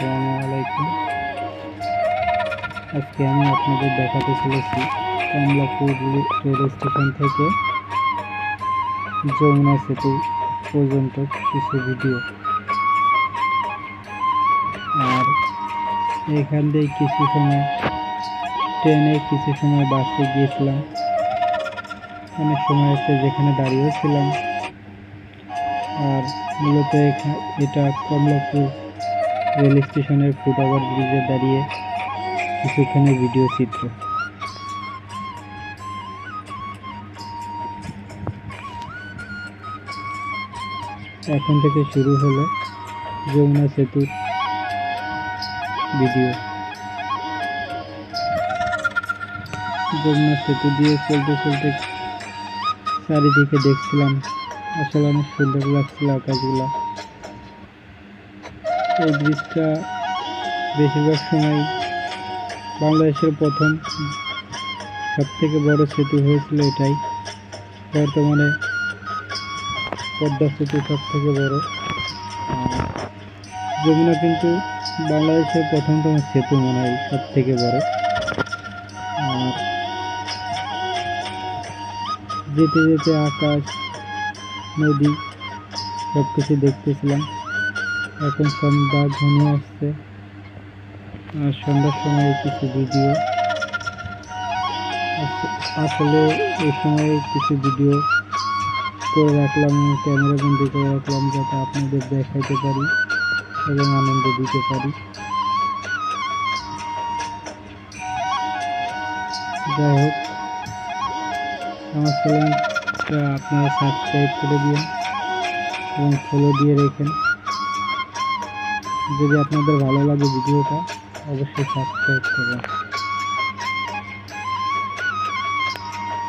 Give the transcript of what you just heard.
আসসালামু আলাইকুম। আজকে আমি আপনাদের দেখাতে চলেছি কমলাপুর রেল স্টেশন থেকে যমুনা সেতু পর্যন্ত কিছু ভিডিও। আর এখান দিয়ে কিছু সময় ট্রেনে, কিছু সময় বাসে গিয়েছিলাম। অনেক সময় আছে যেখানে দাঁড়িয়েও ছিলাম। আর মূলত এটা কমলাপুর রেল স্টেশনের ফুটওভার ব্রিজে দাঁড়িয়ে কিছুখানি ভিডিও চিত্র। এখন থেকে শুরু হলো যমুনা সেতুর ভিডিও। যমুনা সেতু দিয়ে চলতে চলতে চারিদিকে দেখছিলাম, আসলে অনেক সুন্দর লাগছিল আকাশগুলা। এই ব্রিজটা বেশিরভাগ সময় বাংলাদেশের প্রথম সবথেকে বড় সেতু হয়েছিল এটাই। বর্তমানে পদ্মা সেতু সব থেকে বড়। যমুনা কিন্তু বাংলাদেশের প্রথমতম সেতু মনে হয় সব থেকে বড়। আর যেতে যেতে আকাশ, নদী সব কিছু দেখতেছিলাম। এখন সন্ধ্যা ঘনিয়ে আসছে, আর সন্ধ্যার সময় কিছু ভিডিও। আসলে এই সময়ে কিছু ভিডিও করে রাখলাম, ক্যামেরা বন্দি করে রাখলাম, যাতে আপনাদের দেখাইতে পারি এবং আনন্দ দিতে পারি। যাই হোক, আমার চ্যানেলটা আপনারা সাবস্ক্রাইব করে দিন এবং ফলো দিয়ে রেখেন। যদি আপনাদের ভালো লাগে ভিডিওটা, অবশ্যই সাবস্ক্রাইব করবেন।